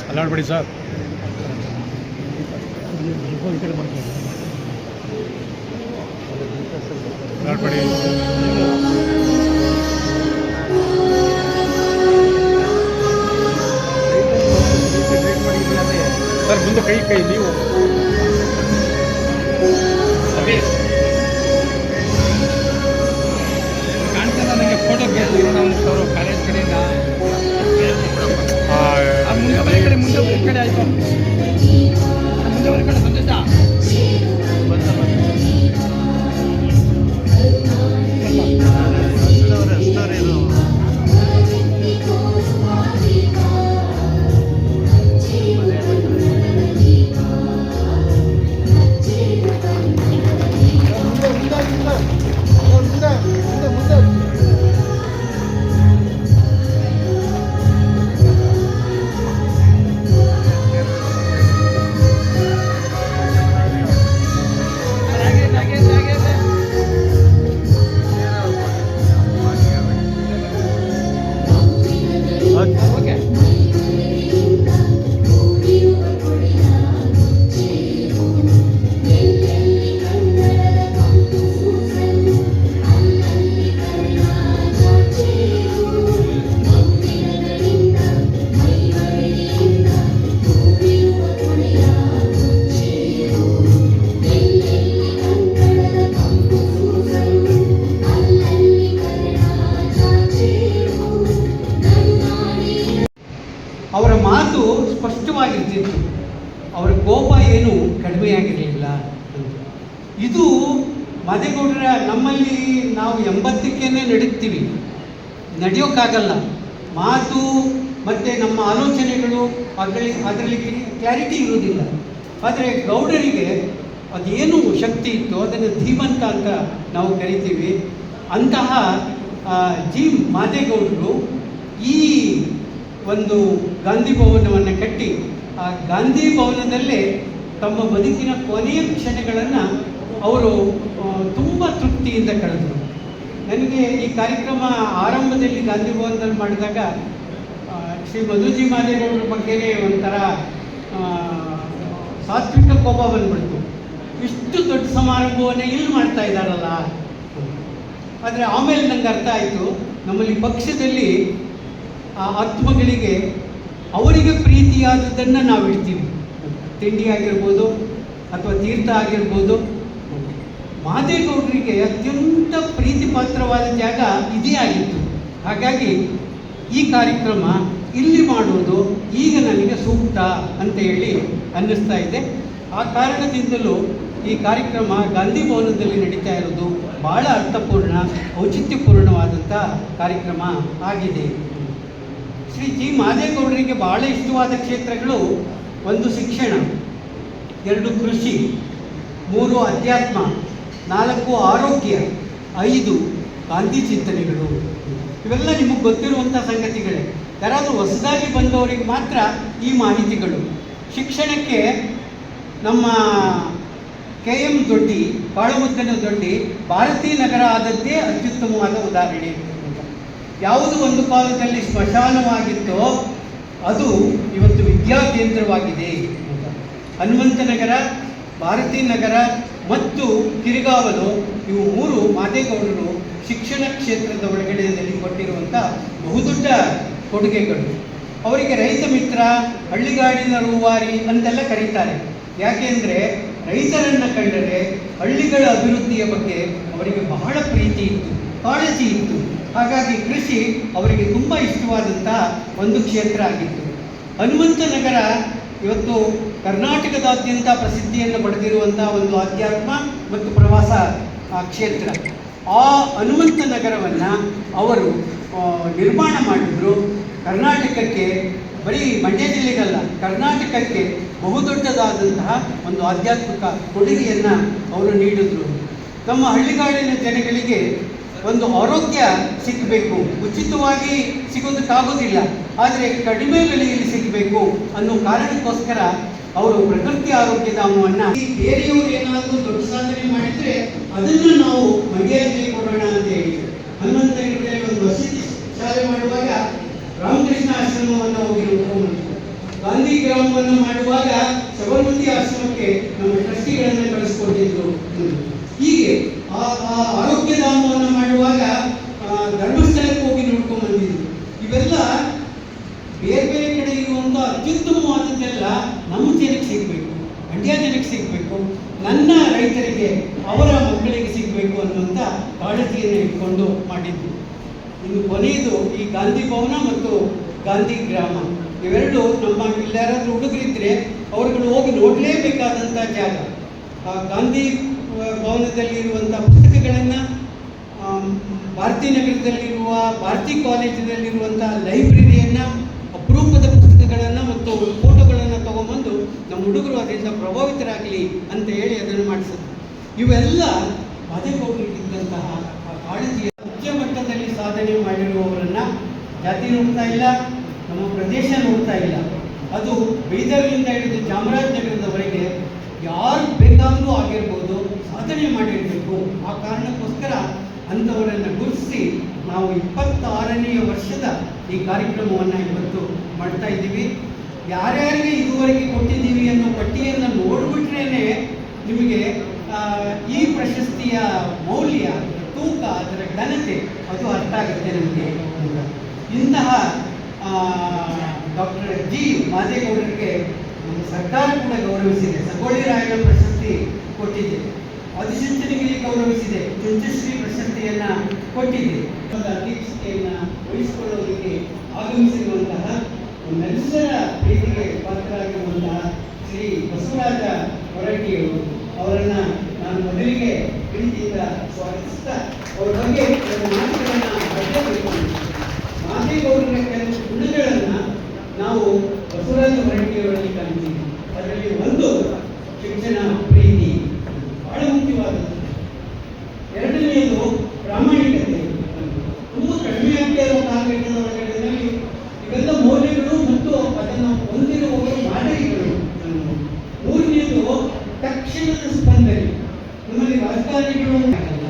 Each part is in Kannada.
ಅಲ್ಲಾಡ್ಬೇಡಿ ಸರ್. ಅಲ್ಲಾಡ್ಬೇಡಿ. ಸರ್ ಮುಂದೆ ಕೈ ನೀವು ಕಾಣ್ತದೆ ನನಗೆ ಫೋಟೋ ಬೇಕು ಅವರು ಕಾಲೇಜ್ ಕಡೆಯಿಂದ ಮುಂದೆ ಈ ಕಡೆ ಆಯಿತು ಮುಂದೆ ಒಂದು ಕಡೆ ಬಂದಿದ್ದ ಅವರ ಮಾತು ಸ್ಪಷ್ಟವಾಗಿರ್ತಿತ್ತು. ಅವರ ಕೋಪ ಏನು ಕಡಿಮೆಯಾಗಿರಲಿಲ್ಲ. ಇದು ಮಾದೇಗೌಡರ ನಮ್ಮಲ್ಲಿ ನಾವು 80ಕ್ಕೇ ನಡೀತೀವಿ, ನಡೆಯೋಕ್ಕಾಗಲ್ಲ. ಮಾತು ಮತ್ತು ನಮ್ಮ ಆಲೋಚನೆಗಳು ಅದರಲ್ಲಿ ಕ್ಲಾರಿಟಿ ಇರೋದಿಲ್ಲ. ಆದರೆ ಗೌಡರಿಗೆ ಅದೇನು ಶಕ್ತಿ ಇತ್ತು ಅದನ್ನು ಧೀಮಂತ ಅಂತ ನಾವು ಕರಿತೀವಿ. ಅಂತಹ ಜಿ ಮಾದೇಗೌಡರು ಈ ಒಂದು ಗಾಂಧಿ ಭವನವನ್ನು ಕಟ್ಟಿ ಆ ಗಾಂಧಿ ಭವನದಲ್ಲೇ ತಮ್ಮ ಬದುಕಿನ ಕೊನೆಯ ಕ್ಷಣಗಳನ್ನು ಅವರು ತುಂಬ ತೃಪ್ತಿಯಿಂದ ಕಳೆದರು. ನನಗೆ ಈ ಕಾರ್ಯಕ್ರಮ ಆರಂಭದಲ್ಲಿ ಗಾಂಧಿ ಭವನದಲ್ಲಿ ಮಾಡಿದಾಗ ಶ್ರೀ ಮಧುಜಿ ಮಾದೇಗೌಡರ ಬಗ್ಗೆನೇ ಒಂಥರ ಸಾತ್ವಿಕ ಕೋಪ ಬಂದ್ಬಿಡ್ತು. ಇಷ್ಟು ದೊಡ್ಡ ಸಮಾರಂಭವನ್ನು ಇಲ್ಲಿ ಮಾಡ್ತಾ ಇದ್ದಾರಲ್ಲ. ಆದರೆ ಆಮೇಲೆ ನನಗೆ ಅರ್ಥ ಆಯಿತು, ನಮ್ಮಲ್ಲಿ ಪಕ್ಷದಲ್ಲಿ ಆ ಆತ್ಮಗಳಿಗೆ ಅವರಿಗೆ ಪ್ರೀತಿಯಾದದ್ದನ್ನು ನಾವು ಇಡ್ತೀವಿ. ತಿಂಡಿ ಆಗಿರ್ಬೋದು ಅಥವಾ ತೀರ್ಥ ಆಗಿರ್ಬೋದು. ಮಾದೇಗೌಡರಿಗೆ ಅತ್ಯಂತ ಪ್ರೀತಿ ಪಾತ್ರವಾದ ಜಾಗ ಇದೇ ಆಗಿತ್ತು. ಹಾಗಾಗಿ ಈ ಕಾರ್ಯಕ್ರಮ ಇಲ್ಲಿ ಮಾಡೋದು ಈಗ ನನಗೆ ಸೂಕ್ತ ಅಂತ ಹೇಳಿ ಅನ್ನಿಸ್ತಾ ಇದೆ. ಆ ಕಾರಣದಿಂದಲೂ ಈ ಕಾರ್ಯಕ್ರಮ ಗಾಂಧಿ ಭವನದಲ್ಲಿ ನಡೀತಾ ಇರೋದು ಭಾಳ ಅರ್ಥಪೂರ್ಣ, ಔಚಿತ್ಯಪೂರ್ಣವಾದಂಥ ಕಾರ್ಯಕ್ರಮ ಆಗಿದೆ. ಶ್ರೀ ಜಿ ಮಾದೇಗೌಡರಿಗೆ ಭಾಳ ಇಷ್ಟವಾದ ಕ್ಷೇತ್ರಗಳು 1 ಶಿಕ್ಷಣ, 2 ಕೃಷಿ, 3 ಅಧ್ಯಾತ್ಮ, 4 ಆರೋಗ್ಯ, 5 ಗಾಂಧಿ ಚಿಂತನೆಗಳು. ಇವೆಲ್ಲ ನಿಮಗೆ ಗೊತ್ತಿರುವಂಥ ಸಂಗತಿಗಳೇ. ಯಾರಾದರೂ ಹೊಸದಾಗಿ ಬಂದವರಿಗೆ ಮಾತ್ರ ಈ ಮಾಹಿತಿಗಳು. ಶಿಕ್ಷಣಕ್ಕೆ ನಮ್ಮ KM ದೊಡ್ಡಿ, ಕಾಳುಮುದ್ದನ ದೊಡ್ಡಿ ಭಾರತೀ ನಗರ ಆದದ್ದೇ ಅತ್ಯುತ್ತಮವಾದ ಉದಾಹರಣೆ. ಯಾವುದು ಒಂದು ಕಾಲದಲ್ಲಿ ಸ್ಮಶಾನವಾಗಿತ್ತೋ ಅದು ಇವತ್ತು ವಿದ್ಯಾಕೇಂದ್ರವಾಗಿದೆ. ಹನುಮಂತನಗರ, ಭಾರತೀ ನಗರ ಮತ್ತು ಕಿರಿಗಾವಲು ಇವು 3 ಮಾದೇಗೌಡರು ಶಿಕ್ಷಣ ಕ್ಷೇತ್ರದ ಒಳಗಡೆಯಲ್ಲಿ ಕೊಟ್ಟಿರುವಂಥ ಬಹುದೊಡ್ಡ ಕೊಡುಗೆಗಳು. ಅವರಿಗೆ ರೈತ ಮಿತ್ರ, ಹಳ್ಳಿಗಾಡಿನ ರೂವಾರಿ ಅಂತೆಲ್ಲ ಕರೀತಾರೆ. ಯಾಕೆಂದರೆ ರೈತರನ್ನು ಕಂಡರೆ ಹಳ್ಳಿಗಳ ಅಭಿವೃದ್ಧಿಯ ಬಗ್ಗೆ ಅವರಿಗೆ ಬಹಳ ಪ್ರೀತಿ ಇತ್ತು, ಕಾಳಜಿ ಇತ್ತು. ಹಾಗಾಗಿ ಕೃಷಿ ಅವರಿಗೆ ತುಂಬ ಇಷ್ಟವಾದಂಥ ಒಂದು ಕ್ಷೇತ್ರ ಆಗಿತ್ತು. ಹನುಮಂತನಗರ ಇವತ್ತು ಕರ್ನಾಟಕದಾದ್ಯಂತ ಪ್ರಸಿದ್ಧಿಯನ್ನು ಪಡೆದಿರುವಂಥ ಒಂದು ಆಧ್ಯಾತ್ಮ ಮತ್ತು ಪ್ರವಾಸ ಕ್ಷೇತ್ರ. ಆ ಹನುಮಂತನಗರವನ್ನು ಅವರು ನಿರ್ಮಾಣ ಮಾಡಿದ್ರು. ಕರ್ನಾಟಕಕ್ಕೆ, ಬರೀ ಮಂಡ್ಯ ಜಿಲ್ಲೆಗಲ್ಲ, ಕರ್ನಾಟಕಕ್ಕೆ ಬಹುದೊಡ್ಡದಾದಂತಹ ಒಂದು ಆಧ್ಯಾತ್ಮಿಕ ಕೊಡುಗೆಯನ್ನು ಅವರು ನೀಡಿದ್ರು. ನಮ್ಮ ಹಳ್ಳಿಗಾಡಿನ ಜನಗಳಿಗೆ ಒಂದು ಆರೋಗ್ಯ ಸಿಗಬೇಕು, ಉಚಿತವಾಗಿ ಸಿಗೋದಕ್ಕಾಗೋದಿಲ್ಲ, ಆದರೆ ಕಡಿಮೆ ಬೆಲೆಯಲ್ಲಿ ಸಿಗಬೇಕು ಅನ್ನೋ ಕಾರಣಕ್ಕೋಸ್ಕರ ಅವರು ಪ್ರಕೃತಿ ಆರೋಗ್ಯ ಧಾಮವನ್ನು, ಬೇರೆಯವರು ಏನಾದರೂ ದೊಡ್ಡ ಸಾಧನೆ ಮಾಡಿದರೆ ಅದನ್ನು ನಾವು ಮಂಡ್ಯದಲ್ಲಿ ಕೊಡೋಣ ಅಂತ ಹೇಳಿ ಹನುಮಂತನಗರದಲ್ಲಿ ಒಂದು ವಸತಿ ಶಾಲೆ ಮಾಡುವಾಗ ರಾಮಕೃಷ್ಣ ಆಶ್ರಮವನ್ನು ಹೋಗಿ ನೋಡ್ಕೊಂಡು ಅವರ ಮಕ್ಕಳಿಗೆ ಸಿಗಬೇಕು ಅನ್ನುವಂಥ ಕಾಳಜಿಯನ್ನು ಇಟ್ಕೊಂಡು ಮಾಡಿದ್ದು. ಇನ್ನು ಕೊನೆಯದು ಈ ಗಾಂಧಿ ಭವನ ಮತ್ತು ಗಾಂಧಿ ಗ್ರಾಮ, ಇವೆರಡು ನಮ್ಮ ಇಲ್ಲಾರಾದ್ರೂ ಹುಡುಗರಿದ್ದರೆ ಅವರುಗಳು ಹೋಗಿ ನೋಡಲೇಬೇಕಾದಂಥ ಜಾಗ. ಗಾಂಧಿ ಭವನದಲ್ಲಿರುವಂಥ ಪುಸ್ತಕಗಳನ್ನು, ಭಾರತೀ ನಗರದಲ್ಲಿರುವ ಭಾರತೀ ಕಾಲೇಜಿನಲ್ಲಿರುವಂಥ ಲೈಬ್ರರಿಯನ್ನು, ಅಪರೂಪದ ಪುಸ್ತಕಗಳನ್ನು ಮತ್ತು ಫೋಟೋಗಳನ್ನು ತಗೊಂಬಂದು ನಮ್ಮ ಹುಡುಗರು ಅದರಿಂದ ಪ್ರಭಾವಿತರಾಗಲಿ ಅಂತ ಹೇಳಿ ಅದನ್ನು ಮಾಡಿಸಿದ್ರು. ಇವೆಲ್ಲ ಮಾದೇಗೌಡರಿಗಿದ್ದಂತಹ ಕಾಳಜಿಯ ರಾಜ್ಯ ಮಟ್ಟದಲ್ಲಿ ಸಾಧನೆ ಮಾಡಿರುವವರನ್ನು ಜಾತಿ ನೋಡ್ತಾ ಇಲ್ಲ, ನಮ್ಮ ಪ್ರದೇಶ ನೋಡ್ತಾ ಇಲ್ಲ. ಅದು ಬೀದರ್ನಿಂದ ಹಿಡಿದು ಚಾಮರಾಜನಗರದವರೆಗೆ ಯಾರು ಬೇಕಾದರೂ ಆಗಿರ್ಬೋದು, ಸಾಧನೆ ಮಾಡಿರಬೇಕು. ಆ ಕಾರಣಕ್ಕೋಸ್ಕರ ಅಂಥವರನ್ನು ಗುರುತಿಸಿ ನಾವು 26ನೇ ವರ್ಷದ ಈ ಕಾರ್ಯಕ್ರಮವನ್ನು ಇವತ್ತು ಮಾಡ್ತಾ ಇದ್ದೀವಿ. ಯಾರ್ಯಾರಿಗೆ ಇದುವರೆಗೆ ಕೊಟ್ಟಿದ್ದೀವಿ ಅನ್ನೋ ಪಟ್ಟಿಯನ್ನು ನೋಡಿಬಿಟ್ರೇ ನಿಮಗೆ ಈ ಪ್ರಶಸ್ತಿಯ ಮೌಲ್ಯ, ತೂಕ, ಅದರ ಘನತೆ ಅದು ಅರ್ಥ ಆಗುತ್ತೆ ನಮಗೆ. ಇಂತಹ ಡಾಕ್ಟರ್ ಜಿ ಮಾದೇಗೌಡರಿಗೆ ನಮ್ಮ ಸರ್ಕಾರ ಕೂಡ ಗೌರವಿಸಿದೆ. ಸಂಗೊಳ್ಳಿ ರಾಯಣ್ಣ ಪ್ರಶಸ್ತಿ ಕೊಟ್ಟಿದೆ, ಆದಿಚುಂಚನಗಿರಿ ಗೌರವಿಸಿದೆ, ಚುಂಚಶ್ರೀ ಪ್ರಶಸ್ತಿಯನ್ನು ಕೊಟ್ಟಿದೆ. ಅಧ್ಯಕ್ಷತೆಯನ್ನು ವಹಿಸಿಕೊಳ್ಳುವುದಕ್ಕೆ ಆಗಮಿಸಿರುವಂತಹ ನಮ್ಮೆಲ್ಲರ ಪ್ರೀತಿಗೆ ಪಾತ್ರರಾಗಿರುವಂತಹ ಶ್ರೀ ಬಸವರಾಜ ಹೊರಟ್ಟಿಯವರು, ಅವರನ್ನು ನಾನು ಮೊದಲಿಗೆ ಪ್ರೀತಿಯಿಂದ ಸ್ವಾಗತಿಸ್ತಾ ಅವರ ಬಗ್ಗೆ ಕೆಲವು ಮಾತುಗಳನ್ನು ಬರೆಯಬೇಕು. ಮಾದೇಗೌಡರ ಕೆಲವು ಗುಣಗಳನ್ನು ನಾವು ಬಸವರಾಜ ಹೊರಟ್ಟಿಯವರಲ್ಲಿ ಕಾಣ್ತೀವಿ. ಅದರಲ್ಲಿ ಒಂದು ಶಿಕ್ಷಣ ಪ್ರೀತಿ ಬಹಳ ಮುಖ್ಯವಾದದ್ದು. ಎರಡನೆಯದು ಪ್ರಾಮಾಣಿಕತೆ. ತುಂಬ ಕಡಿಮೆ ಆಗ್ತಾ ಇರೋ ಕಾಲಘಟ್ಟದ ಒಳಗಡೆಯಲ್ಲಿ ಇವೆಲ್ಲ ಮೌಲ್ಯಗಳು ಮತ್ತು ಅದನ್ನು ಹೊಂದಿರುವವರು ಮಾದರಿಗಳು. ಮೂರನೆಯದು ತಕ್ಷಣದ ಸ್ಪಂದನೆ. ನಮ್ಮಲ್ಲಿ ರಾಜಕಾರಣಿಗಳು ಆಗಲ್ಲ,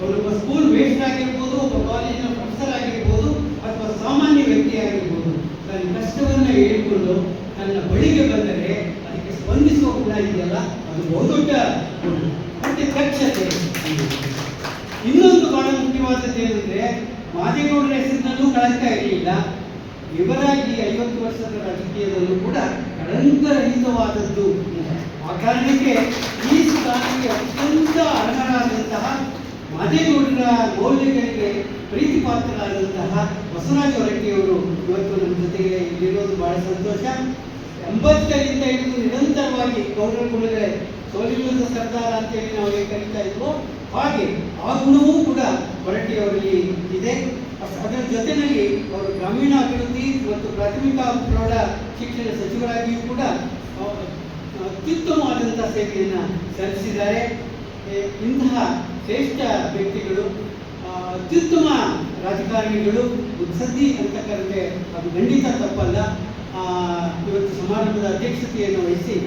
ಅವರೊಬ್ಬ ಸ್ಕೂಲ್ ವೇಸ್ಟ್ ಆಗಿರ್ಬೋದು, ಒಬ್ಬ ಕಾಲೇಜಿನ ಪ್ರೊಫೆಸರ್ ಆಗಿರ್ಬೋದು, ಅಥವಾ ಸಾಮಾನ್ಯ ವ್ಯಕ್ತಿ ಆಗಿರ್ಬೋದು, ತನ್ನ ಕಷ್ಟವನ್ನು ಹೇಳಿಕೊಂಡು ತನ್ನ ಬಳಿಗೆ ಬಂದರೆ ಅದಕ್ಕೆ ಸ್ಪಂದಿಸುವ ಗುಣ ಇದೆಯಲ್ಲ, ಅದು ಬಹುದೊಡ್ಡ ಗುಣ. ಮತ್ತೆ ದಕ್ಷತೆ. ಇನ್ನೊಂದು ಬಹಳ ಮುಖ್ಯವಾದದ್ದು ಏನಂದರೆ, ಮಾದೇಗೌಡರ ಹೆಸರಿನಲ್ಲೂ ಕಳಂಕ ಇರಲಿಲ್ಲ. ಇವರ ಈ 50 ವರ್ಷದ ರಾಜಕೀಯದಲ್ಲೂ ಕೂಡ ಕಳಂಕರಹಿತವಾದದ್ದು. ಆ ಕಾರಣಕ್ಕೆ ಈ ಸ್ಥಾನಕ್ಕೆ ಅತ್ಯಂತ ಅರ್ಹರಾದಂತಹ ಮಾದೇಗೌಡರ ಮೌಲ್ಯಗಳಿಗೆ ಪ್ರೀತಿಪಾತ್ರರಾದಂತಹ ಬಸವರಾಜ ಹೊರಟ್ಟಿಯವರು ಇವತ್ತು ನಮ್ಮ ಜೊತೆಗೆ ಇಲ್ಲಿರೋದು ಬಹಳ ಸಂತೋಷ. 80ರಿಂದ ಹಿಡಿದು ನಿರಂತರವಾಗಿ ಗೌಡರ ಗುಣಗಳೇ ಸೋಲಿಲ್ಲದ ಸರ್ದಾರ ಅಂತೇಳಿ ನಾವು ಹೇಗೆ ಕರೀತಾ ಇದ್ವೋ ಹಾಗೆ ಆ ಗುಣವೂ ಕೂಡ ಹೊರಟ್ಟಿಯವರಲ್ಲಿ ಇದೆ. ಅದರ ಜೊತೆಯಲ್ಲಿ ಅವರು ಗ್ರಾಮೀಣಾಭಿವೃದ್ಧಿ ಮತ್ತು ಪ್ರಾಥಮಿಕ ಪ್ರೌಢ ಶಿಕ್ಷಣ ಸಚಿವರಾಗಿಯೂ ಕೂಡ ಅತ್ಯುತ್ತಮವಾದಂಥ ಸೇವೆಯನ್ನು ಸಲ್ಲಿಸಿದ್ದಾರೆ. ಇಂತಹ ಶ್ರೇಷ್ಠ ವ್ಯಕ್ತಿಗಳು, ಅತ್ಯುತ್ತಮ ರಾಜಕಾರಣಿಗಳು, ಮುತ್ಸದ್ದಿ ಅಂತ ಕರೆದರೆ ಅದು ಖಂಡಿತ ತಪ್ಪಲ್ಲ. ಇವತ್ತು ಸಮಾರಂಭದ ಅಧ್ಯಕ್ಷತೆಯನ್ನು ವಹಿಸಿ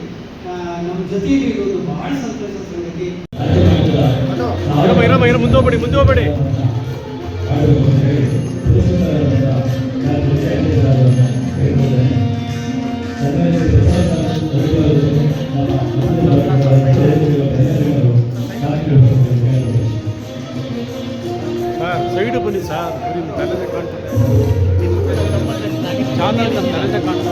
ನಮ್ಮ ಜೊತೆಯಲ್ಲಿ ಇರುವುದು ಬಹಳ ಸಂತೋಷದ ಸಂಗತಿ. ಮುಂದೆ ಹೋಗ್ಬೇಡಿ. ಸೈಡ್ ಬನ್ನಿ ಸರ್, ತಲೆದೆ ಕಾಣ್ತದೆ, ಚಾನಲ್ ತಲೆದೆ ಕಾಣ್ತದೆ.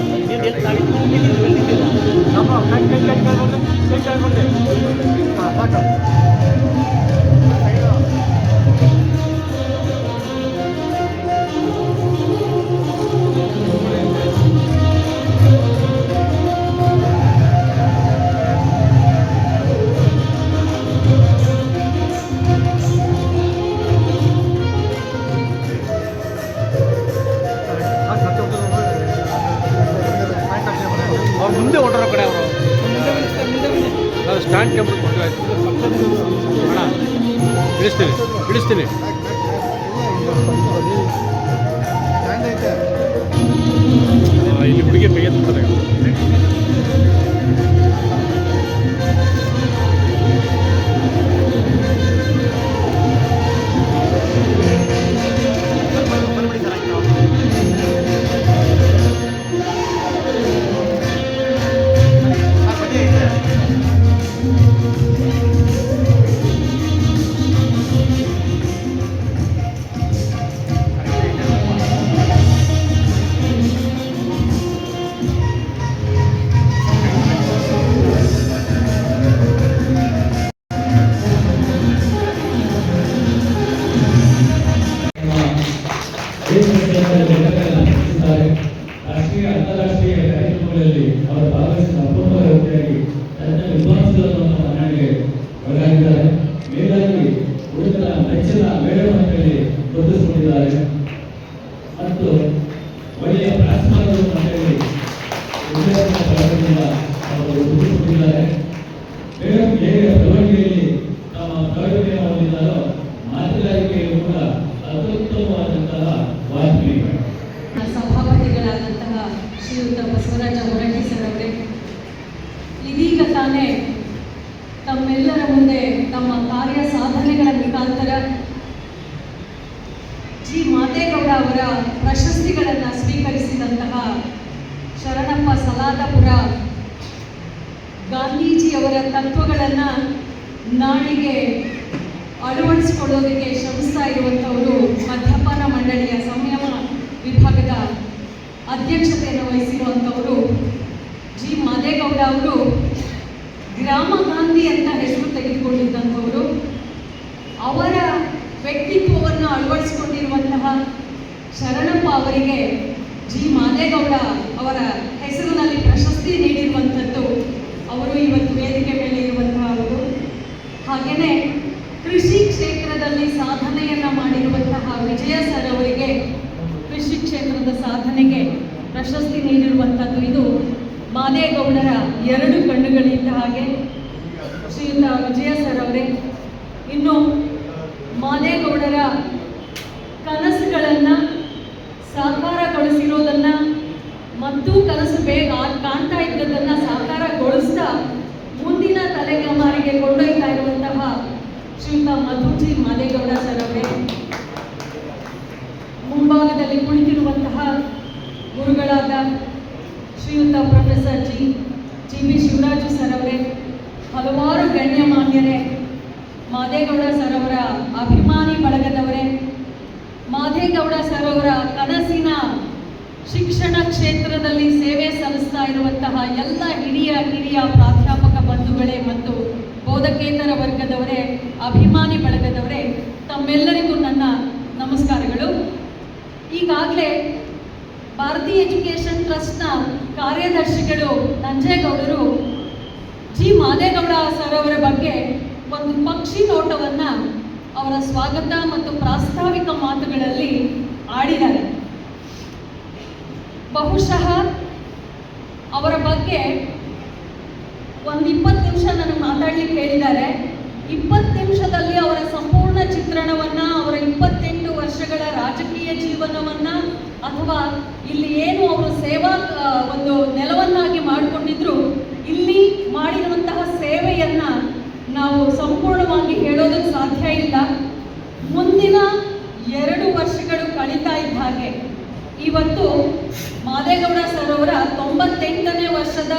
ಮುಂದೆ ಹೊರಡೋ ಕಡೆ ಅವರು ಸ್ಟ್ಯಾಂಡ್ ಟೇಬಲ್ ಅಣ್ಣ ಇಳಿಸ್ತೀನಿ. ಇಲ್ಲಿ ಹುಡುಗಿ ಕೈ ಎತ್ತಾರೆ. ಪ್ರತಿಭೆಯನ್ನು ಹೊಂದಿದ್ದಾರೋ ಮಾತುಗಾರಿಕೆಯಲ್ಲೂ ಕೂಡ ಅತ್ಯುತ್ತಮವಾದಂತಹ ವಾಗ್ಮಿಗಳು. ಸಭಾಪತಿಗಳಾದಂತಹ ಶ್ರೀಯುತ ಬಸವರಾಜ ಹೊರಟ್ಟಿ ಸರ್ ಅವರೇ, ಇದೀಗ ತಾನೇ ತಮ್ಮೆಲ್ಲರ ಮುಂದೆ ತಮ್ಮ ಕಾರ್ಯ ಸಾಧನೆಗಳ ಮುಖಾಂತರ ಜಿ ಮಾದೇಗೌಡ ಅವರ ಪ್ರಶಸ್ತಿಗಳನ್ನು ಸ್ವೀಕರಿಸಿದಂತಹ ಶರಣಪ್ಪ ಸಲಾದಪುರ ಗಾಂಧೀಜಿಯವರ ತತ್ವಗಳನ್ನು ನಾಡಿಗೆ ಅಳವಡಿಸಿಕೊಳ್ಳೋದಕ್ಕೆ ಶ್ರಮಿಸ್ತಾ ಇರುವಂಥವರು ಮದ್ಯಪಾನ ಮಂಡಳಿಯ ಸಂಯಮ ವಿಭಾಗದ ಅಧ್ಯಕ್ಷತೆಯನ್ನು ವಹಿಸಿರುವಂಥವರು ಜಿ ಮಾದೇಗೌಡ ಅವರು ಗ್ರಾಮ ಗಾಂಧಿ ಅಂತ ಹೆಸರು ತೆಗೆದುಕೊಂಡಿದ್ದಂಥವರು. ಅವರ ವ್ಯಕ್ತಿತ್ವವನ್ನು ಅಳವಡಿಸಿಕೊಂಡಿರುವಂತಹ ಶರಣಪ್ಪ ಅವರಿಗೆ ಜಿ ಮಾದೇಗೌಡ ಅವರ ಹೆಸರಿನಲ್ಲಿ ಪ್ರಶಸ್ತಿ ನೀಡಿರುವಂಥದ್ದು ಅವರು ಇವತ್ತು ವೇದಿಕೆ ಮೇಲೆ ಇರುವಂತಹ ಅವರು. ಹಾಗೆಯೇ ಕೃಷಿ ಕ್ಷೇತ್ರದಲ್ಲಿ ಸಾಧನೆಯನ್ನು ಮಾಡಿರುವಂತಹ ವಿಜಯ ಸರ್ ಅವರಿಗೆ ಕೃಷಿ ಕ್ಷೇತ್ರದ ಸಾಧನೆಗೆ ಪ್ರಶಸ್ತಿ ನೀಡಿರುವಂಥದ್ದು ಇದು ಮಾದೇಗೌಡರ ಎರಡು ಕಣ್ಣುಗಳಿದ್ದ ಹಾಗೆ ಶ್ರೀಯುತ ವಿಜಯ ಸರ್ ಅವರೇ. ಇನ್ನು ಮಾದೇಗೌಡರ ಕನಸುಗಳನ್ನು ಸಾಕಾರಗೊಳಿಸಿರೋದನ್ನು ಮತ್ತು ಕನಸು ಬೇಗ ಕಾಣ್ತಾ ಇದ್ದದನ್ನು ಸಾಕಾರಗೊಳಿಸ್ತಾ ಮುಂದಿನ ತಲೆಮಾರಿಗೆ ಕೊಂಡೊಯ್ತಾ ಇರುವಂತಹ ಶ್ರೀಯುತ ಮಧುಜಿ ಮಾದೇಗೌಡ ಸರ್ ಅವರೇ. ಮುಂಭಾಗದಲ್ಲಿ ಕುಳಿತಿರುವಂತಹ ಗುರುಗಳಾದ ಶ್ರೀಯುತ professor G B Shivaraju sir ಅವರೇ, ಹಲವಾರು ಗಣ್ಯಮಾನ್ಯರೇ, ಮಾದೇಗೌಡ ಸರ್ ಅವರ ಅಭಿಮಾನಿ ಬಳಗದವರೇ, ಮಾದೇಗೌಡ ಸರ್ ಅವರ ಕನಸಿನ ಶಿಕ್ಷಣ ಕ್ಷೇತ್ರದಲ್ಲಿ ಸೇವೆ ಸಲ್ಲಿಸ್ತಾ ಇರುವಂತಹ ಎಲ್ಲ ಹಿರಿಯ ಪ್ರಾಧ್ಯಾಪಕ ಬಂಧುಗಳೇ ಮತ್ತು ಬೋಧಕೇತರ ವರ್ಗದವರೇ, ಅಭಿಮಾನಿ ಬಳಗದವರೇ, ತಮ್ಮೆಲ್ಲರಿಗೂ ನನ್ನ ನಮಸ್ಕಾರಗಳು. ಈಗಾಗಲೇ ಭಾರತೀಯ ಎಜುಕೇಷನ್ ಟ್ರಸ್ಟ್ನ ಕಾರ್ಯದರ್ಶಿಗಳು ನಂಜೇಗೌಡರು ಜಿ ಮಾದೇಗೌಡ ಸರ್ ಅವರ ಬಗ್ಗೆ ಒಂದು ಪಕ್ಷಿ ನೋಟವನ್ನು ಅವರ ಸ್ವಾಗತ ಮತ್ತು ಪ್ರಾಸ್ತಾವಿಕ ಮಾತುಗಳಲ್ಲಿ ಆಡಿದ್ದಾರೆ. ಬಹುಶಃ ಅವರ ಬಗ್ಗೆ ಒಂದು 20 ನಿಮಿಷ ನನಗೆ ಮಾತಾಡ್ಲಿಕ್ಕೆ ಹೇಳಿದ್ದಾರೆ. 20 ನಿಮಿಷದಲ್ಲಿ ಅವರ ಸಂಪೂರ್ಣ ಚಿತ್ರಣವನ್ನು, ಅವರ 28 ವರ್ಷಗಳ ರಾಜಕೀಯ ಜೀವನವನ್ನು, ಅಥವಾ ಇಲ್ಲಿ ಏನು ಅವರು ಸೇವಾ ಒಂದು ನೆಲವನ್ನಾಗಿ ಮಾಡಿಕೊಂಡಿದ್ರು, ಇಲ್ಲಿ ಮಾಡಿರುವಂತಹ ಸೇವೆಯನ್ನು ನಾವು ಸಂಪೂರ್ಣವಾಗಿ ಹೇಳೋದಕ್ಕೆ ಸಾಧ್ಯ ಇಲ್ಲ. ಮುಂದಿನ 2 ವರ್ಷಗಳು ಕಳೀತಾ ಇದ್ದ ಹಾಗೆ ಇವತ್ತು ಮಾದೇಗೌಡ ಸರ್ ಅವರ 98ನೇ ವರ್ಷದ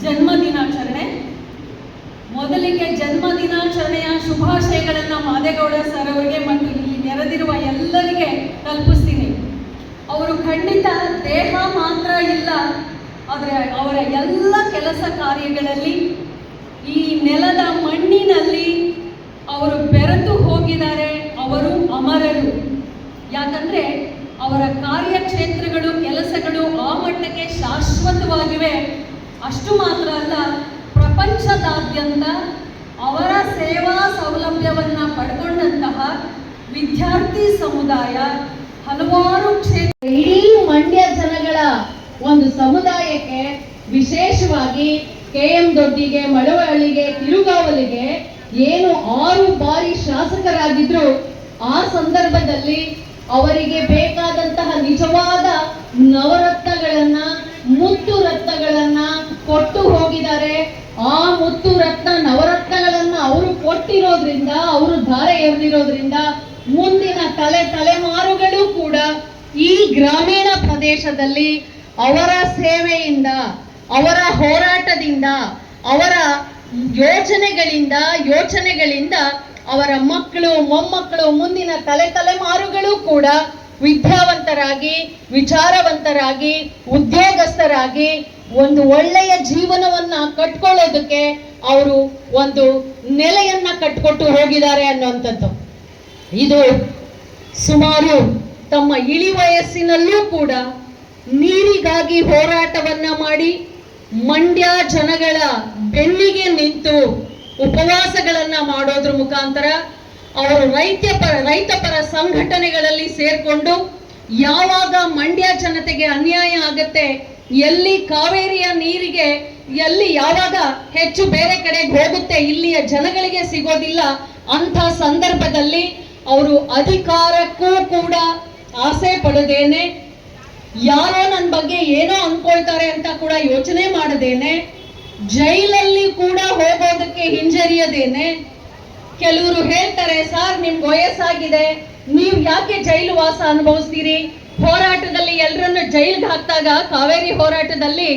ಜನ್ಮ ದಿನಾಚರಣೆ. ಮೊದಲಿಗೆ ಜನ್ಮ ದಿನಾಚರಣೆಯ ಶುಭಾಶಯಗಳನ್ನು ಮಾದೇಗೌಡ ಸರ್ ಅವರಿಗೆ ಮತ್ತು ಇಲ್ಲಿ ನೆರೆದಿರುವ ಎಲ್ಲರಿಗೆ ತಲುಪಿಸ್ತೀನಿ. ಅವರು ಖಂಡಿತ ದೇಹ ಮಾತ್ರ ಇಲ್ಲ, ಆದರೆ ಅವರ ಎಲ್ಲ ಕೆಲಸ ಕಾರ್ಯಗಳಲ್ಲಿ ಈ ನೆಲದ ಮಣ್ಣಿನಲ್ಲಿ ಅವರು ಬೆರೆತು ಹೋಗಿದ್ದಾರೆ. ಅವರು ಅಮರರು. ಯಾಕಂದರೆ ಅವರ ಕಾರ್ಯಕ್ಷೇತ್ರಗಳು, ಕೆಲಸಗಳು ಆ ಮಟ್ಟಕ್ಕೆ ಶಾಶ್ವತವಾಗಿವೆ. ಅಷ್ಟು ಮಾತ್ರ ಅಲ್ಲ, ಪ್ರಪಂಚದಾದ್ಯಂತ ಅವರ ಸೇವಾ ಸೌಲಭ್ಯವನ್ನು ಪಡ್ಕೊಂಡಂತಹ ವಿದ್ಯಾರ್ಥಿ ಸಮುದಾಯ ಹಲವಾರು ಕ್ಷೇತ್ರ, ಇಡೀ ಮಂಡ್ಯ ಜನಗಳ ಒಂದು ಸಮುದಾಯಕ್ಕೆ, ವಿಶೇಷವಾಗಿ KM ದೊಡ್ಡಿಗೆ, ಮಳವಳ್ಳಿಗೆ, ಕಿರುಗಾವಲಿಗೆ ಏನು 6 ಬಾರಿ ಶಾಸಕರಾಗಿದ್ರು, ಆ ಸಂದರ್ಭದಲ್ಲಿ ಅವರಿಗೆ ಬೇಕಾದಂತಹ ನಿಜವಾದ ನವರತ್ನಗಳನ್ನ, ಮುತ್ತು ರತ್ನಗಳನ್ನ ಕೊಟ್ಟು ಹೋಗಿದ್ದಾರೆ. ಆ ಮುತ್ತು ರತ್ನ ನವರತ್ನಗಳನ್ನ ಅವರು ಕೊಟ್ಟಿರೋದ್ರಿಂದ, ಅವರು ಧಾರೆ ಎರೆದಿರೋದ್ರಿಂದ ಮುಂದಿನ ತಲೆಮಾರುಗಳು ಕೂಡ ಈ ಗ್ರಾಮೀಣ ಪ್ರದೇಶದಲ್ಲಿ ಅವರ ಸೇವೆಯಿಂದ, ಅವರ ಹೋರಾಟದಿಂದ, ಅವರ ಯೋಚನೆಗಳಿಂದ ಅವರ ಮಕ್ಕಳು, ಮೊಮ್ಮಕ್ಕಳು, ಮುಂದಿನ ತಲೆಮಾರುಗಳು ಕೂಡ ವಿದ್ಯಾವಂತರಾಗಿ, ವಿಚಾರವಂತರಾಗಿ, ಉದ್ಯೋಗಸ್ಥರಾಗಿ ಒಂದು ಒಳ್ಳೆಯ ಜೀವನವನ್ನ ಕಟ್ಕೊಳ್ಳೋದಕ್ಕೆ ಅವರು ಒಂದು ನೆಲೆಯನ್ನ ಕಟ್ಕೊಟ್ಟು ಹೋಗಿದ್ದಾರೆ ಅನ್ನುವಂಥದ್ದು. ಇದು ಸುಮಾರು ತಮ್ಮ ಇಳಿ ವಯಸ್ಸಿನಲ್ಲೂ ಕೂಡ ನೀರಿಗಾಗಿ ಹೋರಾಟವನ್ನ ಮಾಡಿ, ಮಂಡ್ಯ ಜನಗಳ ಬೆನ್ನಿಗೆ ನಿಂತು ಉಪವಾಸಗಳನ್ನ ಮಾಡೋದ್ರ ಮುಖಾಂತರ ಅವರು ರೈತಪರ ಸಂಘಟನೆಗಳಲ್ಲಿ ಸೇರ್ಕೊಂಡು, ಯಾವಾಗ ಮಂಡ್ಯ ಜನತೆಗೆ ಅನ್ಯಾಯ ಆಗತ್ತೆ, ಎಲ್ಲಿ ಕಾವೇರಿಯ ನೀರಿಗೆ ಯಾವಾಗ ಹೆಚ್ಚು ಬೇರೆ ಕಡೆಗೆ ಹೋಗುತ್ತೆ, ಇಲ್ಲಿಯ ಜನಗಳಿಗೆ ಸಿಗೋದಿಲ್ಲ, ಅಂಥ ಸಂದರ್ಭದಲ್ಲಿ ಅವರು ಅಧಿಕಾರಕ್ಕೂ ಕೂಡ ಆಸೆ ಪಡದೇನೆ, ಯಾರೋ ನನ್ನ ಬಗ್ಗೆ ಏನೋ ಅನ್ಕೊಳ್ತಾರೆ ಅಂತ ಕೂಡ ಯೋಚನೆ ಮಾಡದೇನೆ, ಜೈಲಲ್ಲಿ ಕೂಡ ಹೋಗೋದಕ್ಕೆ ಹಿಂಜರಿಯದೇನೆ, ಕೆಲವರು ಹೇಳ್ತಾರೆ ಸರ್ ನಿಮ್ಗೆ ವಯಸ್ಸಾಗಿದೆ, ನೀವು ಯಾಕೆ ಜೈಲು ವಾಸ ಅನುಭವಿಸ್ತೀರಿ? ಹೋರಾಟದಲ್ಲಿ ಎಲ್ಲರನ್ನು ಜೈಲಿಗೆ ಹಾಕಿದಾಗ ಕಾವೇರಿ ಹೋರಾಟದಲ್ಲಿ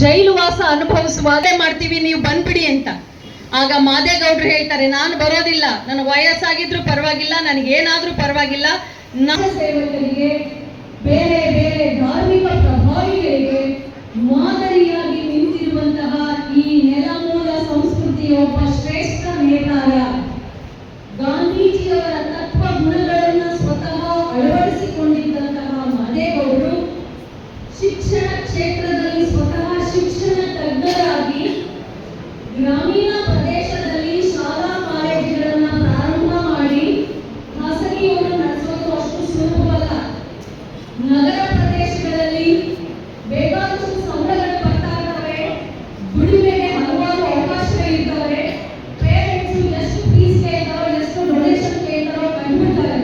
ಜೈಲು ವಾಸ ಅನುಭವಿಸುವಾದೇ ಮಾಡ್ತೀವಿ, ನೀವು ಬಂದ್ಬಿಡಿ ಅಂತ. ಆಗ ಮಾದೇಗೌಡರು ಹೇಳ್ತಾರೆ ನಾನು ಬರೋದಿಲ್ಲ, ನನ್ನ ವಯಸ್ಸಾಗಿದ್ರು ಪರವಾಗಿಲ್ಲ, ನನಗೇನಾದ್ರೂ ಪರವಾಗಿಲ್ಲ, ನನ್ನ ಸೇವಕರಿಗೆ ಬೇರೆ ಬೇರೆ ಧಾರ್ಮಿಕ ಪ್ರಭಾವಿಗಳಿಗೆ ಮಾದರಿಯಾಗಿ ನಿಂತಿರುವಂತಹ ಈ ನೆಲಮೂಲ ಸಂಸ್ಕೃತಿಯ ಒಬ್ಬ ಶ್ರೇಷ್ಠ ನೇತಾರ, ಗಾಂಧೀಜಿಯವರ ತತ್ವ ಗುಣಗಳನ್ನು ಸ್ವತಃ ಅಳವಡಿಸಿಕೊಂಡಿದ್ದಂತಹ ಮಾದೇಗೌಡರು ಶಿಕ್ಷಣ ಕ್ಷೇತ್ರದಲ್ಲಿ ಸ್ವತಃ ಶಿಕ್ಷಣ ತಜ್ಞರಾಗಿ ಗ್ರಾಮೀಣ ಪ್ರದೇಶದಲ್ಲಿ ಶಾಲಾ ಕಾಲೇಜುಗಳನ್ನ ಪ್ರಾರಂಭ ಮಾಡಿ ಖಾಸಗಿಯವರು ನಡೆಸೋದು ಅಷ್ಟು ಸುಲಭವಲ್ಲ. ನಗರ ಪ್ರದೇಶಗಳಲ್ಲಿ ಬೇಕಾದಷ್ಟು ಸಂಬಳಗಳು ಬರ್ತಾ ಇರ್ತವೆ, ದುಡಿಮೆಗೆ ಹಲವಾರು ಅವಕಾಶಗಳಿರ್ತವೆ, ಪೇರೆಂಟ್ಸ್ ಎಷ್ಟು ಫೀಸ್ ಕೇಳ್ತಾರೋ ಎಷ್ಟು ಡೊನೇಷನ್ ಕೇಳ್ತಾರೋ ಕಂಡುಬಿಡ್ತಾರೆ.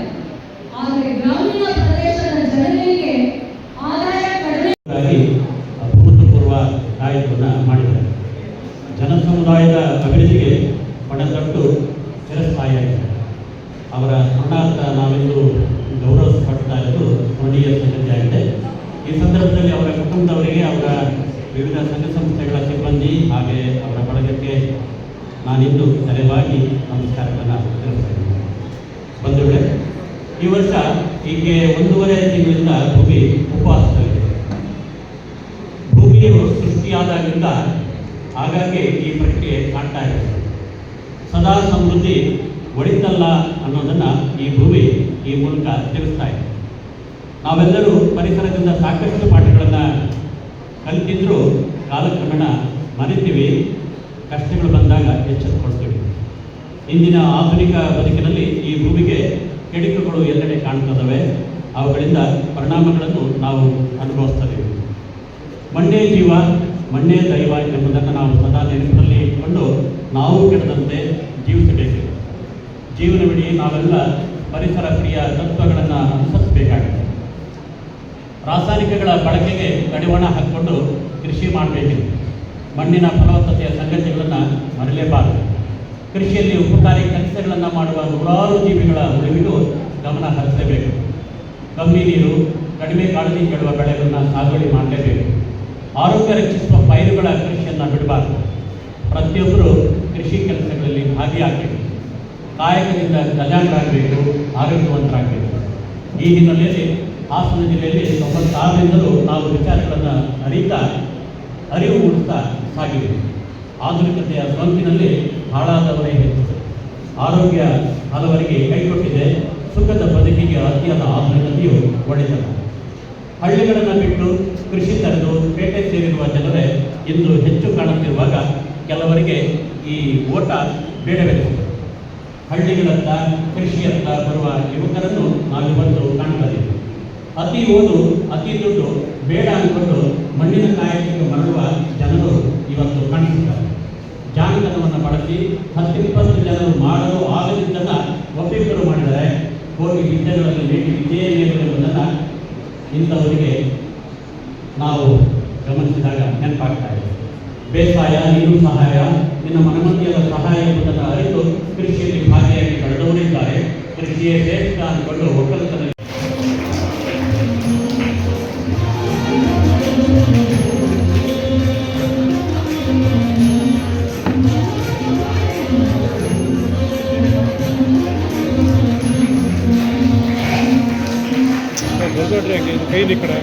ಆದರೆ ಗ್ರಾಮೀಣ ಪ್ರದೇಶದ ಜನರಿಗೆ ಆದಾಯ ಕಡಿಮೆ ಅಭೂತಪೂರ್ವ ಕಾಯಕವನ್ನು ಮಾಡಿದ್ದಾರೆ. ಜನಸಮುದಾಯದ ಅಭಿವೃದ್ಧಿಗೆ ಪಡೆದಟ್ಟು ಚಿರಸ್ಥಾಯಿಯಾಗಿದೆ. ಅವರ ಸ್ಮರಣಾರ್ಥ ನಾವೆಂದು ಗೌರವಿಸಪಡ್ತಾ ಇರೋದು ಸ್ಮರಣೀಯ ಸಂಗತಿಯಾಗಿದೆ. ಈ ಸಂದರ್ಭದಲ್ಲಿ ಅವರ ಕುಟುಂಬದವರಿಗೆ, ಅವರ ವಿವಿಧ ಸಂಘ ಸಂಸ್ಥೆಗಳ ಸಿಬ್ಬಂದಿ ಹಾಗೆ ಅವರ ಬಳಗಕ್ಕೆ ನಾನಿಂದು ತಲೆಬಾಗಿ ನಮಸ್ಕಾರಗಳನ್ನು ತಿಳಿಸ್ತೀನಿ. ಬಂಧುಗಳೇ, ಈ ವರ್ಷ ಹೀಗೆ 1.5 ತಿಂಗಳಿಂದ ಭೂಮಿ ಉಪವಾಸದಲ್ಲಿದೆ. ಭೂಮಿಯು ಸೃಷ್ಟಿಯಾದಾಗಿಂದ ಹಾಗಾಗಿ ಈ ಪ್ರಕ್ರಿಯೆ ಕಾಣ್ತಾ ಇದೆ. ಸದಾ ಸಮೃದ್ಧಿ ಒಳಿತಲ್ಲ ಅನ್ನೋದನ್ನು ಈ ಭೂಮಿ ಈ ಮೂಲಕ ತಿಳಿಸ್ತಾ ಇದೆ. ನಾವೆಲ್ಲರೂ ಪರಿಸರದಿಂದ ಸಾಕಷ್ಟು ಪಾಠಗಳನ್ನು ಕಲಿತಿದ್ರೂ ಕಾಲಕ್ರಮೇಣ ಮರಿತೀವಿ, ಕಷ್ಟಗಳು ಬಂದಾಗ ಎಚ್ಚೆತ್ತುಕೊಳ್ತೀವಿ. ಇಂದಿನ ಆಧುನಿಕ ಬದುಕಿನಲ್ಲಿ ಈ ಭೂಮಿಗೆ ಕೆಡುಕುಗಳು ಎಲ್ಲೆಡೆ ಕಾಣ್ತದವೆ. ಅವುಗಳಿಂದ ಪರಿಣಾಮಗಳನ್ನು ನಾವು ಅನುಭವಿಸ್ತೀವಿ. ಮಣ್ಣೇ ಜೀವ, ಮಣ್ಣೇ ದೈವ ಎಂಬುದನ್ನು ನಾವು ಸದಾ ನೆನಪಿನಲ್ಲಿ ಇಟ್ಟುಕೊಂಡು ನಾವು ಕೆಡದಂತೆ ಜೀವಿಸಬೇಕು. ಜೀವನವಿಡೀ ನಾವೆಲ್ಲ ಪರಿಸರ ಪ್ರಿಯ ತತ್ವಗಳನ್ನು ಅನುಸರಿಸಬೇಕಾಗಿದೆ. ರಾಸಾಯನಿಕಗಳ ಬಳಕೆಗೆ ಕಡಿವಾಣ ಹಾಕಿಕೊಂಡು ಕೃಷಿ ಮಾಡಬೇಕಿದೆ. ಮಣ್ಣಿನ ಫಲವತ್ತತೆಯ ಸಂಗತಿಗಳನ್ನು ಮರೆಯಲೇಬಾರದು. ಕೃಷಿಯಲ್ಲಿ ಉಪಕಾರಿ ಕೆಲಸಗಳನ್ನು ಮಾಡುವ ನೂರಾರು ಜೀವಿಗಳ ಉಳಿವಿಗೂ ಗಮನ ಹರಿಸಲೇಬೇಕು. ಕಮ್ಮಿ ನೀರು, ಕಡಿಮೆ ಕಾಳಜಿ ಕೇಳುವ ಬೆಳೆಗಳನ್ನು ಸಾಗುವಳಿ ಮಾಡಲೇಬೇಕು. ಆರೋಗ್ಯ ರಕ್ಷಿಸುವ ಪೈರುಗಳ ಕೃಷಿಯನ್ನು ಬಿಡಬಾರದು. ಪ್ರತಿಯೊಬ್ಬರು ಕೃಷಿ ಕೆಲಸಗಳಲ್ಲಿ ಭಾಗಿಯಾಗಬೇಕು. ಕಾಯಕದಿಂದ ಗಜಾಂಗರಾಗಬೇಕು, ಆರೋಗ್ಯವಂತರಾಗಬೇಕು. ಈ ಹಿನ್ನೆಲೆಯಲ್ಲಿ ಹಾಸನ ಜಿಲ್ಲೆಯಲ್ಲಿ 96ರಿಂದಲೂ ನಾವು ವಿಚಾರಗಳನ್ನು ಅರಿವು ಮೂಡಿಸ್ತಾ ಸಾಗಿವೆ. ಆಧುನಿಕತೆಯ ಸೋಂಕಿನಲ್ಲಿ ಹಾಳಾದವರೇ ಹೆಚ್ಚು. ಆರೋಗ್ಯ ಹಲವರಿಗೆ ಕೈಕೊಟ್ಟಿದೆ. ಸುಖದ ಬದುಕಿಗೆ ಅತಿಯಾದ ಆಧುನಿಕತೆಯು ಒಡೆತದ. ಹಳ್ಳಿಗಳನ್ನು ಬಿಟ್ಟು ಕೃಷಿ ತೊರೆದು ಪೇಟೆ ಸೇರಿರುವ ಜನರೇ ಇಂದು ಹೆಚ್ಚು ಕಾಣುತ್ತಿರುವಾಗ ಕೆಲವರಿಗೆ ಈ ಓಟ ಬೇಡವೆನಿಸಿದೆ. ಹಳ್ಳಿಗಳತ್ತ, ಕೃಷಿಯತ್ತ ಬರುವ ಯುವಕರನ್ನು ನಾವಿವತ್ತು ಕಾಣ್ತದೆ. ಅತಿ ಓದು, ಅತಿ ದುಡ್ಡು ಬೇಡ ಅಂದ್ಕೊಂಡು ಮಣ್ಣಿನ ಕಾಯಕಕ್ಕೆ ಮರಳುವ ಜನರು ಇವತ್ತು ಕಾಣಿಸುತ್ತಾರೆ. ಜಾಣತನವನ್ನು ಬಳಸಿ 10-20 ಜನರು ಮಾಡಲು ಆಗದಿದ್ದನ್ನು ಒಬ್ಬಿಬ್ಬರು ಮಾಡಿದರೆ ಹೋಗಿ ವಿದ್ಯೆಗಳಲ್ಲಿ ಇದೇ ಬೇಕು ಎಂಬುದನ್ನು ಇಂಥವರಿಗೆ ನಾವು ಗಮನಿಸಿದಾಗ ನೆನಪಾಗ್ತಾ ಇದೆ. ಬೇಸಾಯ, ನೀರು ಸಹಾಯ, ನಿನ್ನ ಮನಮಂದಿಯರ ಸಹಾಯ ಎಂಬುದನ್ನು ಅರಿತು ಕೃಷಿಯಲ್ಲಿ ಭಾಗಿಯಾಗಿ ಕಳೆದವರಿದ್ದಾರೆ. ಕೃಷಿಯೇ ಶ್ರೇಷ್ಠ ಅಂದ್ಕೊಂಡು ಒಕ್ಕಲತನ ಕೈ ಈ ಕಡೆ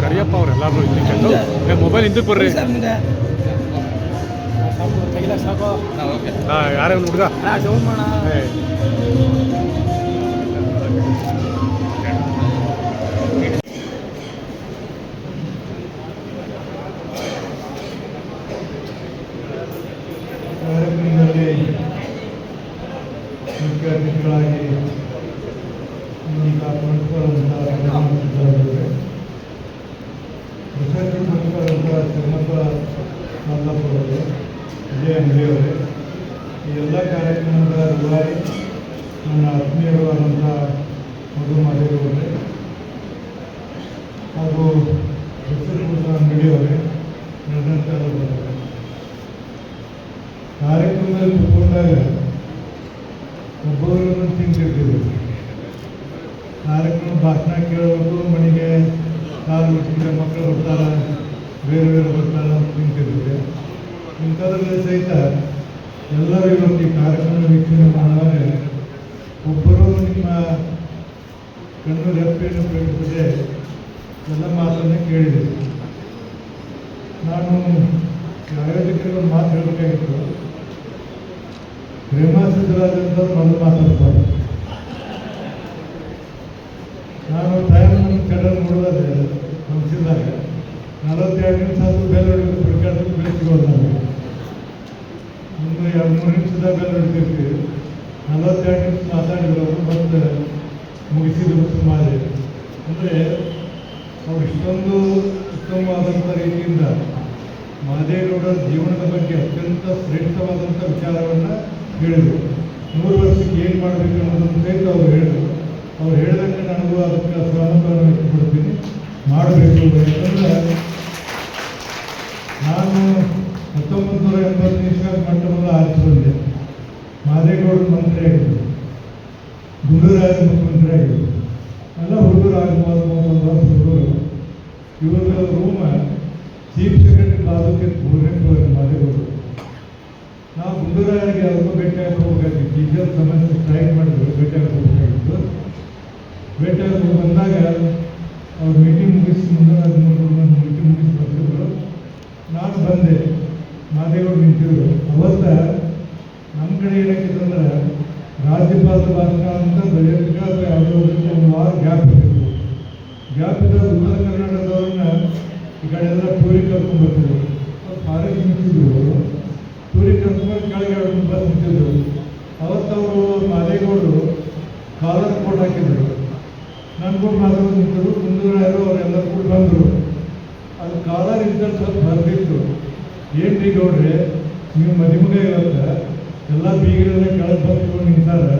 ಕರಿಯಪ್ಪ ಅವ್ರು ಎಲ್ಲರೂ ಹಿಂದಕ್ಕೆ ಮೊಬೈಲ್ ಹಿಂದಕ್ಕೆ ಬರ್ರಿ ಯಾರೇ ಒಂದು ಹುಡುಗ ಕಾರ್ಯಕ್ರಮದಲ್ಲಿ ಮುಖ್ಯ ಅತಿಥಿಗಳಾಗಿ ಪ್ರಿನ್ಸಿಪಾಲ್ ಪ್ರಶಸ್ತಿ ಪ್ರಿನ್ಸಿಪಾಲ್ ಶ್ರೀಮಂತ ಮಲ್ಲಪ್ಪರವರು, ವಿಜಯ ಅಂಗಡಿಯವರೇ, ಈ ಎಲ್ಲ ಕಾರ್ಯಕ್ರಮದ ರೂವಾರಿ ನನ್ನ ಆತ್ಮೀಯರಾದಂಥ ಮಧು ಮಾದೇವರೇ ಹಾಗೂ ಹೆಸರು ಅಂಗಡಿಯವರೇ ನಡೆದಂಥ ಕಾರ್ಯಕ್ರಮದಲ್ಲಿ ಕೂತ್ಕೊಂಡಾಗ ಒಬ್ಬೊಬ್ಬರನ್ನು ತಿಂತಿರ್ತೀವಿ. ಕಾರ್ಯಕ್ರಮ ಭಾಷಣ ಕೇಳಬೇಕು, ಮನೆಗೆ ಕಾಲು ಬಿಟ್ಟಿದ್ರೆ ಮಕ್ಕಳು ಬರ್ತಾರೆ, ಬೇರೆ ಬೇರೆ ಬರ್ತಾರೆ ಅಂತ ತಿಂತಿರ್ತೀವಿ. ಇಂಥದ್ರಲ್ಲಿ ಸಹಿತ ಎಲ್ಲರೂ ಇವತ್ತು ಈ ಕಾರ್ಯಕ್ರಮ ವೀಕ್ಷಣೆ ಮಾಡುವಾಗ ಒಬ್ಬರು ನಿಮ್ಮ ಕಣ್ಣು ರೆಪ್ಪೆಯನ್ನು ಪ್ರೇಮಿಸದೆ ಎಲ್ಲ ಮಾತನ್ನು ಕೇಳಿದೆ. ನಾನು ಆಯೋಜಕರಿಗೆ ಒಂದು ಮಾತು ಹೇಳಬೇಕಾಗಿತ್ತು. ಪ್ರೇಮಾಸಿದ್ರಾದಂಥ ಮೊದಲು ಮಾತಾಡ್ತಾರೆ. ನಾನು ಟೈಮ್ ಕಡಲ್ ನೋಡೋದೇ ಫಂಕ್ಷನ್ದಾಗ 42 ನಿಮಿಷ ಆದರೂ ಬೆಲ್ ಹೊಡಿಬೇಕು, ಹುಡುಕಾಡೋದು ಬೆಳೆಸಿಕೊಳ್ಳೋದು. ನಮಗೆ ಒಂದು 2-3 ನಿಮಿಷದಾಗ ಬೆಲ್ ಹೊಡಿತಿರ್ತೀವಿ. 42 ನಿಮಿಷ ಮಾತಾಡಿರೋರು ಮತ್ತು ಮುಗಿಸಿದ್ರು ಸುಮಾರು. ಅಂದರೆ ಅವ್ರು ಇಷ್ಟೊಂದು ಉತ್ತಮವಾದಂಥ ರೀತಿಯಿಂದ ಮಾದೇಗೌಡರ ಜೀವನದ ಬಗ್ಗೆ ಅತ್ಯಂತ ಶ್ರೇಷ್ಠವಾದಂಥ ವಿಚಾರವನ್ನು ಹೇಳಿದರು. 100 ವರ್ಷಕ್ಕೆ ಏನು ಮಾಡಬೇಕು ಅನ್ನೋದನ್ನು ಸಹಿತ ಅವರು ಹೇಳಿದರು. ಅವ್ರು ಹೇಳಿದಂಗೆ ನನಗೂ ಅದಕ್ಕೆ ಸಹಮತವನ್ನು ವ್ಯಕ್ತಪಡ್ತೀನಿ, ಮಾಡಬೇಕು. ಯಾಕಂದರೆ ನಾನು 1980 ಇಸ್ವಿಯಾಗ ಮೊಟ್ಟ ಮೊದಲು ಆರಿಸಿ ಬಂದೆ. ಮಾದೇಗೌಡರು ಮಂತ್ರಿ ಆಗಿದ್ದರು, ಗುಂಡೂರಾಯ ಮುಖ್ಯಮಂತ್ರಿ ಆಗಿದ್ದರು. ಎಲ್ಲ ಹುಡುಗರು ಆಗ್ಬೋದು, 31 ವರ್ಷ ಹುಡುಗರು. ಇವ್ರ ರೂಮ ಚೀಫ್ ಸೆಕ್ರೆಟರಿ ಬಾಜುಕ್ಕೆ 3ನೇ ಫ್ಲೋರ್ ಮಾದೇಗೌಡರು. ನಾವು ಗುಂಡೂರಾಯರಿಗೆ ಅವ್ರಿಗೂ ಭೇಟಿಯಾಗಿ ಹೋಗಬೇಕಾಗಿತ್ತು. ಟೀಚರ್ ಸಮಸ್ಯೆ ಸ್ಟ್ರೈಕ್ ಮಾಡಿದ್ರು, ಭೇಟಿಯಾಗಿ ಹೋಗಬೇಕಾಗಿತ್ತು. ಭೇಟಿಯಾಗಿ ಬಂದಾಗ ಅವ್ರು ಮೀಟಿಂಗ್ ಮುಗಿಸಿ ಮೀಟಿಂಗ್ ಮುಗಿಸಿ ಬರ್ತಿದ್ರು. ನಾನು ಬಂದೆ, ಮಾದೇಗೌಡರು ನಿಂತಿದ್ರು. ಅವತ್ತ ನಮ್ಮ ಕಡೆ ಏನಾಗಿತ್ತಂದ್ರೆ ರಾಜ್ಯಪಾಲರ ಭಾಷಣ ಅಂತ ಬರೆಯೋದಕ್ಕೆ ಅಥವಾ ಯಾವುದೋ ಒಂದು ವಾರ ಗ್ಯಾಪ್ ಇರ್ತಿತ್ತು. ಗ್ಯಾಪ್ ಇದ್ದಾಗ ಉತ್ತರ ಕರ್ನಾಟಕದವ್ರನ್ನ ಈ ಕಡೆ ಎಲ್ಲ ಟೂರಿಗೆ ಕರ್ಕೊಂಡು ಬರ್ತಿದ್ರು. ಫಾರೆಸ್ಟ್ ನಿಂತಿದ್ರು ಅವರು, ಟೂರಿಗೆ ಕರ್ಕೊಂಡು ಕೆಳಗೆ 2 ಬಸ್ ನಿಂತಿದ್ರು. ಅವತ್ತವರು ಮಾದೇಗೌಡರು ಕಾಲರ್ ಕೋಟ್ ಹಾಕಿದ್ರು. ನನಗೂ ಮಾತಾಡೋದು ನಿಂತರು, ಮುಂದೂರಾಯರು ಅವರೆಲ್ಲರೂ ಕೂಡ ಬಂದರು. ಅದು ಕಾಲರ್ ಇದ್ದಲ್ಲಿ ಸ್ವಲ್ಪ ಬರೆದಿತ್ತು. ಏನು ರೀ ಗೌಡ್ರೆ, ನೀವು ಮದುಮಗ ಇವತ್ತು ಎಲ್ಲ ಬೀಗರೆಲ್ಲ ಕೆಳಗೆ ಬಂದ್ಕೊಂಡು ನಿಂತಾರೆ,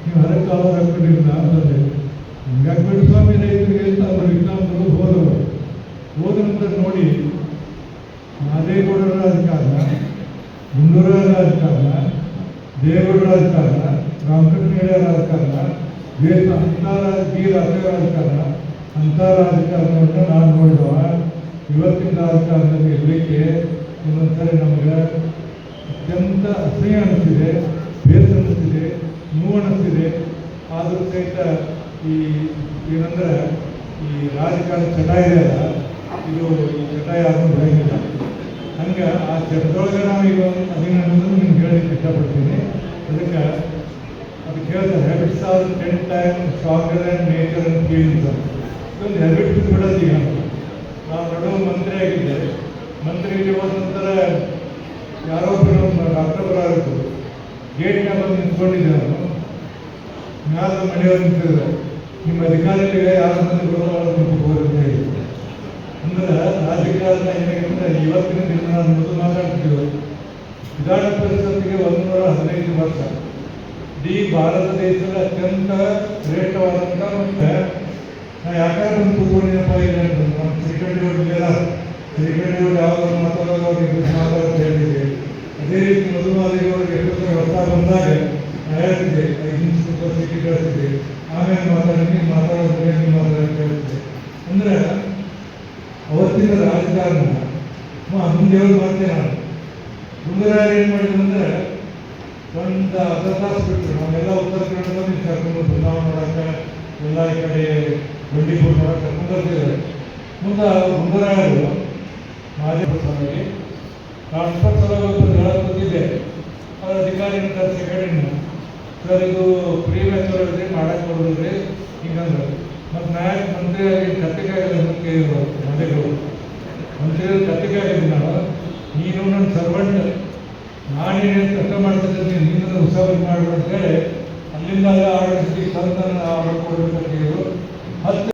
ನೀವು ಹರ ಕಾಲರ್ ಹಾಕ್ಕೊಂಡಿಲ್ಲ ಅಂತಂದೆ. ಹಂಗೆ ಹಾಕ್ಬಿಟ್ಟು ಸ್ವಾಮಿ ರೈತರಿಗೆ ಅಂತ ಅವರು ವಿಜ್ಞಾನಗಳು ಹೋದವರು. ಹೋದ ನಂತರ ನೋಡಿ, ಮಾದೇಗೌಡರ ರಾಜಕಾರಣ, ಗುಂಡೂರಾಯ ರಾಜಕಾರಣ, ದೇವೇಗೌಡರ ರಾಜಕಾರಣ, ರಾಮಕೃಷ್ಣ ರಾಜಕಾರಣ, ರಾಜಕಾರಣ, ಅಂಥ ರಾಜಕಾರಣವನ್ನು ನಾನು ನೋಡಿದವ. ಇವತ್ತಿನ ರಾಜಕಾರಣದಲ್ಲಿ ಇರಲಿಕ್ಕೆ ಒಂದೊಂದ್ಸರಿ ನಮಗೆ ಅತ್ಯಂತ ಅಸಹ್ಯ ಅನ್ನಿಸ್ತಿದೆ, ಬೇಸರ ಅನ್ನಿಸ್ತಿದೆ, ನೋವು ಅನ್ನಿಸ್ತಿದೆ. ಆದರೂ ಸಹಿತ ಈ ಏನಂದ್ರೆ ಈ ರಾಜಕಾರಣ ಚಟ ಇದೆಯಲ್ಲ, ಇದು ಈ ಚಟ ಯಾರು ಬೆಳೆಯಿಲ್ಲ. ಹಂಗೆ ಆ ಚಟದೊಳಗೆ ನಾವು ಈಗ ಅದನ್ನ ಅನ್ನೋದನ್ನು ನಿಮ್ಗೆ ಹೇಳಲಿಕ್ಕೆ ಇಷ್ಟಪಡ್ತೀನಿ. ಅದಕ್ಕೆ ಹೇಳ್ತಾರೆ, habits are 10 times stronger than nature and feelings. ಇದೊಂದು ಹ್ಯಾಬಿಟ್ ಬಿಡೋದು. ಈಗ ನಾವು ನಡುವೆ ಮಂತ್ರಿ ಆಗಿದ್ದೆ. ಮಂತ್ರಿಗೆ ಹೋದ ನಂತರ ಯಾರೋ ಒಬ್ಬರು ಡಾಕ್ಟರ್ ಬರೋದು ಗೇಟ್ನಾಗ ಬಂದು ನಿಂತ್ಕೊಂಡಿದ್ದೆ. ನಾನು ಮ್ಯಾಲ ಮನೆಯವ್ರು ನಿಂತಿದ್ದಾರೆ, ನಿಮ್ಮ ಅಧಿಕಾರಿಗಳಿಗೆ ಯಾರು ಮಂದಿ ಬರೋದು ನಿಂತ್ಕೋಬೋದು ಅಂತ ಹೇಳಿ. ಅಂದ್ರೆ ರಾಜಕಾರಣ ಏನಾಗಿದ್ರೆ ಇವತ್ತಿನ ದಿನ ನಾನು ಮೊದಲು ಮಾತಾಡ್ತಿದ್ದೆ. ವಿಧಾನ ಪರಿಷತ್ತಿಗೆ 115 ವರ್ಷ. ಇಡೀ ಭಾರತ ದೇಶದ ಅತ್ಯಂತ ಶ್ರೇಷ್ಠವಾದಂಥ ಮತ್ತು ನಾವು ಯಾಕಂದ್ರೆ ಒಂದು ಕೂತ್ಕೊಂಡಿದ್ದಪ್ಪ ಇಲ್ಲ ಅಂತಂದ್ರೆ ನಮ್ಮ ಶ್ರೀಕಂಠಿಯವ್ರಿಗೆಲ್ಲ ಶ್ರೀಕಂಠಿಯವ್ರು ಯಾವ್ದು ಮಾತಾಡೋದು ಅವ್ರಿಗೆ ಮಾತಾಡೋದು ಹೇಳ್ತಿದ್ದೆ. ಅದೇ ರೀತಿ ಮಧುಮಾದೇವಿಯವ್ರಿಗೆ ಎಷ್ಟೊಂದು ಹೊಸ ಬಂದಾಗ ನಾನು ಹೇಳ್ತಿದ್ದೆ, 5 ನಿಮಿಷ ಸೀಟಿ ಕಳಿಸ್ತಿದ್ದೆ. ಆಮೇಲೆ ಮಾತಾಡೋದು ಮಾತಾಡೋದು ಹೇಳ್ತಿದ್ದೆ. ಅಂದರೆ ಅವತ್ತಿನ ರಾಜಕಾರಣ ಮುಂದೆ ಯಾವ್ದು ಮಾಡ್ತೇನೆ ನಾನು. ಗುಂಡೂರಾಯ ಏನು ಮಾಡಿದ್ರು ಅಂದರೆ ಒಂದು ಅರ್ಧ ತಾಸು ಬಿಟ್ಟರು. ನಾವೆಲ್ಲ ಉತ್ತರ ಕನ್ನಡದಲ್ಲಿ ಕರ್ಕೊಂಡು ಬೃಂದಾವನ ನೋಡೋಕೆ, ಎಲ್ಲ ಈ ಕಡೆ ಬಂಡೀಪುರ ನೋಡೋಕೆ ಕರ್ಕೊಂಡು ಬರ್ತಿದ್ದಾರೆ. ಮುಂದೆ ಗುಂಡರಾಯರು ಮಾಜಿ ಸಲುವಾಗಿ ನಾನು 20 ಸಲ ಹೇಳಕ್ಕೆ ಗೊತ್ತಿದ್ದೆ. ಅವ್ರ ಅಧಿಕಾರಿನ ಕರೆಸಿ ಹೇಳಿದ್ನು, ಸರ್ ಇದು ಫ್ರೀ ಮೆಥಡ್ ಇದ್ರಿ ಮಾಡಕ್ಕೆ ಕೊಡೋದ್ರಿ ಹಿಂಗಂದ್ರೆ. ಮತ್ತು ನಾಯಕ ಮಂತ್ರಿಯಾಗಿ ಕತ್ತಿಗಾಗಿಲ್ಲ ಕೇಳಿದ್ರು ಮಂತ್ರಿಗಳು. ಮಂತ್ರಿಗಳು ಕತ್ತಿಗಾಗಿದ್ದೀನಿ ನಾನು, ನೀನು ನನ್ನ ಸರ್ವೆಂಟ್, ನಾನೇನು ಕಷ್ಟ ಮಾಡ್ತಿದ್ದೀನಿ, ನೀನು ಉತ್ಸವ ಮಾಡಬೇಡ ಅಂತೇಳಿ ಅಲ್ಲಿಂದ ಆಡಳಿತ ತಂದು ಆರ್ಡರ್ ಕೊಡಬೇಕಂತ ಹೇಳಿದ್ರು. 10